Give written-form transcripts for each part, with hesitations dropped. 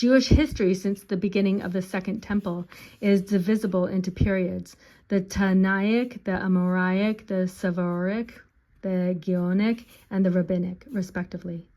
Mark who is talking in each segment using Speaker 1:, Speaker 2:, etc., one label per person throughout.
Speaker 1: Jewish history since the beginning of the Second Temple is divisible into periods: the Tanaic, the Amoraic, the Savoric, the Geonic, and the Rabbinic, respectively.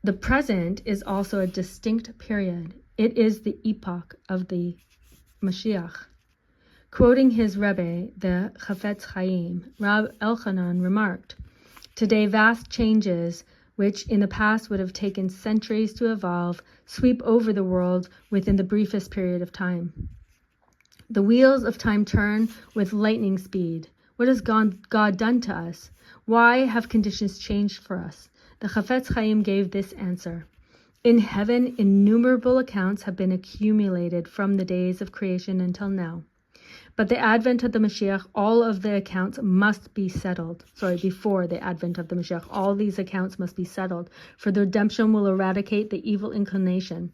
Speaker 1: The present is also a distinct period. It is the epoch of the Mashiach. Quoting his Rebbe, the Chafetz Chaim, Rab Elchanan remarked, "Today vast changes, which in the past would have taken centuries to evolve, sweep over the world within the briefest period of time. The wheels of time turn with lightning speed. What has God done to us? Why have conditions changed for us?" The Chafetz Chaim gave this answer: "In heaven, innumerable accounts have been accumulated from the days of creation until now. But the advent of the Mashiach, all of the accounts must be settled." Before the advent of the Mashiach, all these accounts must be settled, for the redemption will eradicate the evil inclination,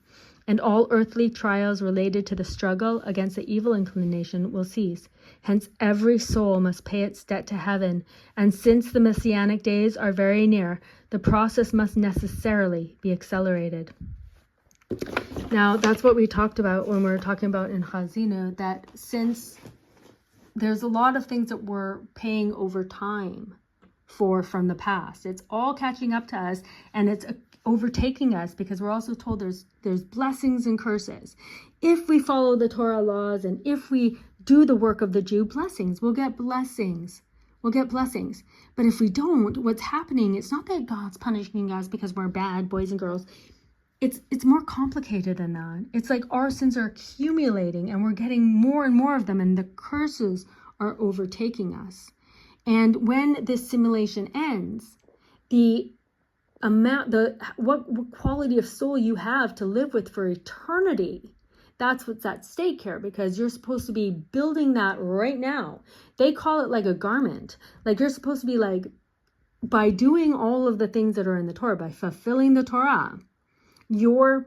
Speaker 1: and all earthly trials related to the struggle against the evil inclination will cease. Hence, every soul must pay its debt to heaven, and since the Messianic days are very near, the process must necessarily be accelerated. Now, that's what we talked about when we were talking about in Chazinu, that since there's a lot of things that we're paying over time from the past, it's all catching up to us, and it's overtaking us, because we're also told there's blessings and curses. If we follow the Torah laws and if we do the work of the Jew, we'll get blessings. But if we don't, what's happening, it's not that God's punishing us because we're bad boys and girls. It's more complicated than that. It's like our sins are accumulating and we're getting more and more of them, and the curses are overtaking us. And when this simulation ends, what quality of soul you have to live with for eternity, that's what's at stake here, because you're supposed to be building that right now. They call it like a garment. Like, you're supposed to be like, by doing all of the things that are in the Torah, by fulfilling the Torah, you're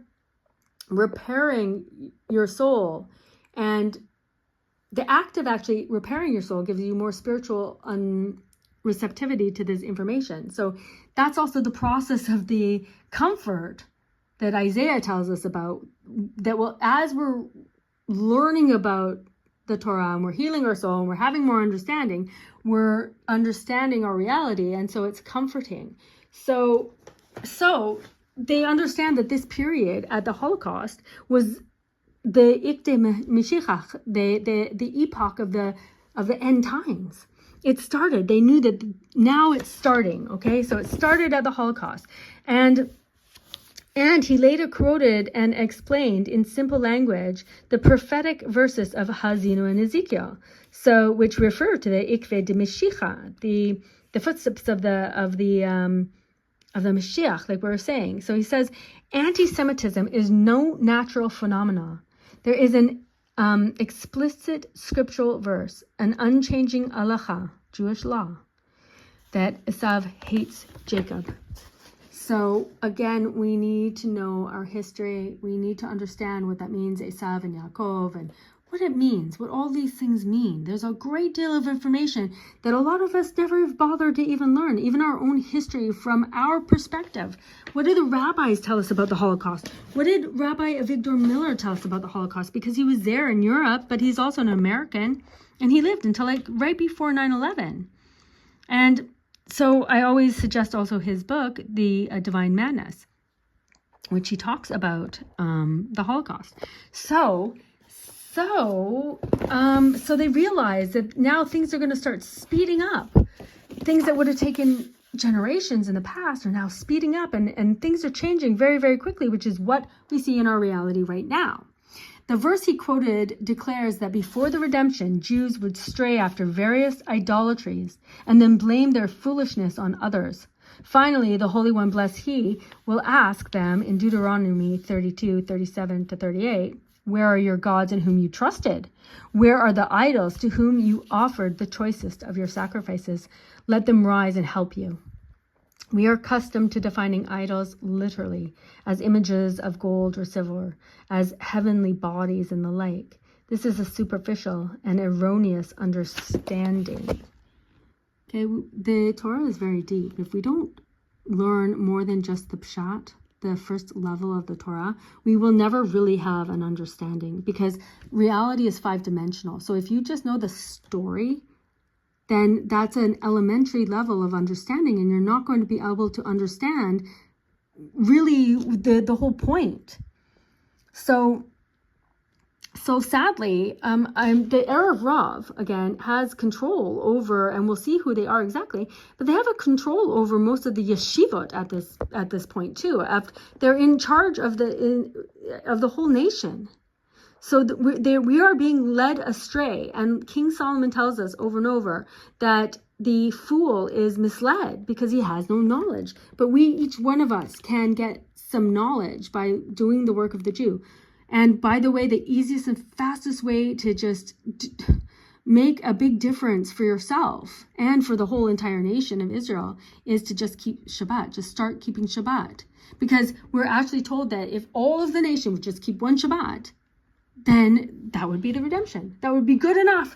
Speaker 1: repairing your soul. And the act of actually repairing your soul gives you more spiritual receptivity to this information. So that's also the process of the comfort that Isaiah tells us about, that will, as we're learning about the Torah and we're healing our soul and we're having more understanding, we're understanding our reality, and so it's comforting. So they understand that this period at the Holocaust was the Ikde Mashiach, the epoch of the end times. It started. They knew that now it's starting. Okay, so it started at the Holocaust, and he later quoted and explained in simple language the prophetic verses of Hazinu and Ezekiel, so which refer to the Ikve de Mashiach, the footsteps of the Mashiach, like we were saying. So he says, anti-Semitism is no natural phenomena. There is an explicit scriptural verse, an unchanging halacha, Jewish law, that Esav hates Jacob. So again, we need to know our history. We need to understand what that means, Esav and Yaakov, and what it means, what all these things mean. There's a great deal of information that a lot of us never have bothered to even learn, even our own history from our perspective. What did the rabbis tell us about the Holocaust? What did Rabbi Avigdor Miller tell us about the Holocaust? Because he was there in Europe, but he's also an American, and he lived until like right before 9/11. And so I always suggest also his book, The Divine Madness, which he talks about the Holocaust. So they realize that now things are going to start speeding up. Things that would have taken generations in the past are now speeding up, and things are changing very, very quickly, which is what we see in our reality right now. The verse he quoted declares that before the redemption, Jews would stray after various idolatries and then blame their foolishness on others. Finally, the Holy One, bless He, will ask them in Deuteronomy 32:37-38, where are your gods in whom you trusted? Where are the idols to whom you offered the choicest of your sacrifices? Let them rise and help you. We are accustomed to defining idols literally as images of gold or silver, as heavenly bodies and the like. This is a superficial and erroneous understanding. Okay, the Torah is very deep. If we don't learn more than just the pshat, the first level of the Torah, we will never really have an understanding, because reality is 5-dimensional. So if you just know the story, then that's an elementary level of understanding, and you're not going to be able to understand really the whole point. So sadly, the Erev Rav, again, has control over, and we'll see who they are exactly, but they have a control over most of the yeshivot at this point too. They're in charge of the whole nation. So we are being led astray, and King Solomon tells us over and over that the fool is misled because he has no knowledge. But each one of us can get some knowledge by doing the work of the Jew. And by the way, the easiest and fastest way to just make a big difference for yourself and for the whole entire nation of Israel is to just keep Shabbat. Just start keeping Shabbat. Because we're actually told that if all of the nation would just keep one Shabbat, then that would be the redemption. That would be good enough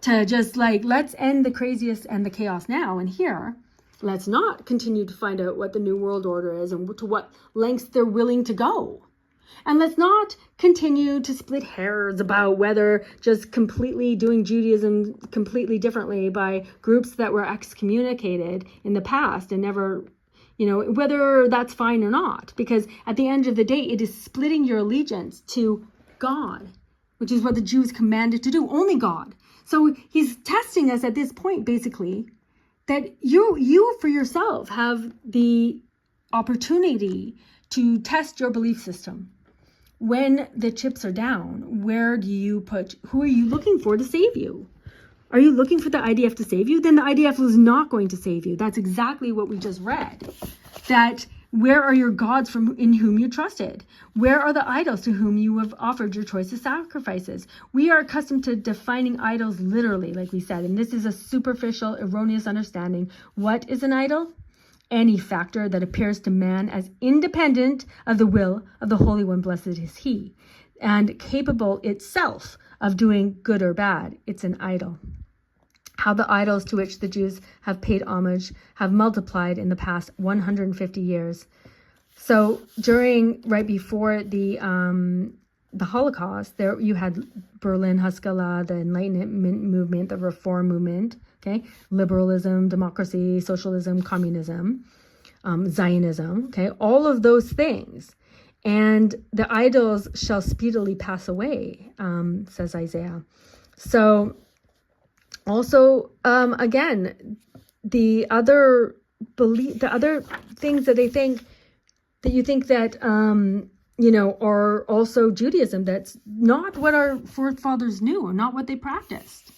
Speaker 1: to just let's end the craziest and the chaos now and here. Let's not continue to find out what the New World Order is and to what lengths they're willing to go. And let's not continue to split hairs about whether just completely doing Judaism completely differently by groups that were excommunicated in the past and never, whether that's fine or not. Because at the end of the day, it is splitting your allegiance to God, which is what the Jews commanded to do, only God. So he's testing us at this point, basically, that you for yourself have the opportunity to test your belief system. When the chips are down, who are you looking for to save you? Are you looking for the IDF to save you? Then the IDF was not going to save you. That's exactly what we just read. That where are your gods in whom you trusted? Where are the idols to whom you have offered your choicest sacrifices? We are accustomed to defining idols literally, like we said, and this is a superficial, erroneous understanding. What is an idol? Any factor that appears to man as independent of the will of the Holy One, blessed is He, and capable itself of doing good or bad. It's an idol. How the idols to which the Jews have paid homage have multiplied in the past 150 years. So right before the Holocaust, there you had Berlin Haskalah, the Enlightenment movement, the Reform movement, okay, liberalism, democracy, socialism, communism, Zionism, okay, all of those things. And the idols shall speedily pass away, says Isaiah. So also, again, the other things that they think that you think that are also Judaism. That's not what our forefathers knew, or not what they practiced.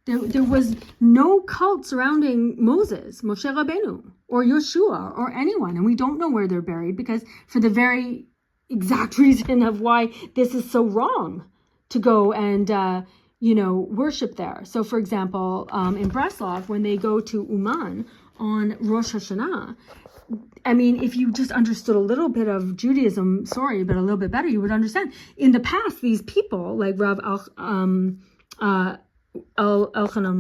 Speaker 1: There was no cult surrounding Moses, Moshe Rabbeinu, or Yeshua, or anyone, and we don't know where they're buried, because for the very exact reason of why this is so wrong to go and worship there. So, for example, in Breslov, when they go to Uman on Rosh Hashanah, I mean, if you just understood a little bit of Judaism, but a little bit better, you would understand. In the past, these people, like Rav Elchanan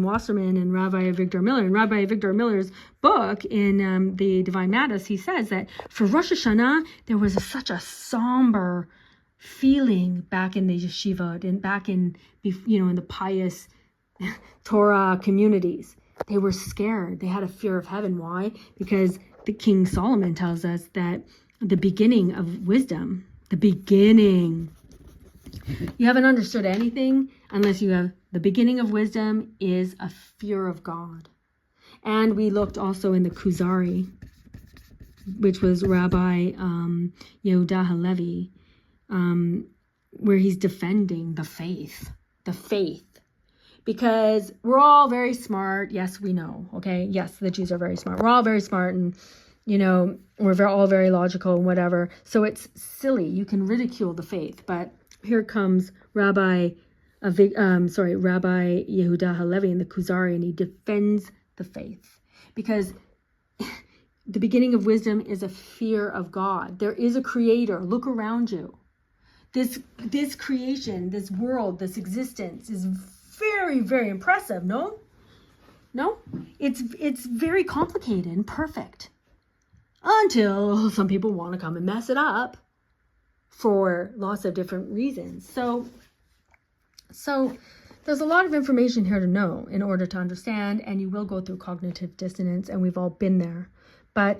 Speaker 1: Wasserman and Rabbi Victor Miller, in Rabbi Victor Miller's book in the Divine Matters, he says that for Rosh Hashanah, there was such a somber feeling back in the yeshiva and back in the pious Torah communities. They were scared. They had a fear of heaven. Why? Because the King Solomon tells us that the beginning of wisdom, you haven't understood anything unless you have the beginning of wisdom is a fear of God. And we looked also in the Kuzari, which was Rabbi Yehuda Halevi, where he's defending the faith. Because we're all very smart. Yes, we know. Okay. Yes, the Jews are very smart. We're all very smart, and we're all very logical and whatever. So it's silly. You can ridicule the faith, but here comes Rabbi Yehuda Halevi in the Kuzari, and he defends the faith because the beginning of wisdom is a fear of God. There is a creator. Look around you. This creation, this world, this existence is very, very impressive. No, it's very complicated and perfect. until some people want to come and mess it up for lots of different reasons. So there's a lot of information here to know in order to understand, and you will go through cognitive dissonance, and we've all been there. But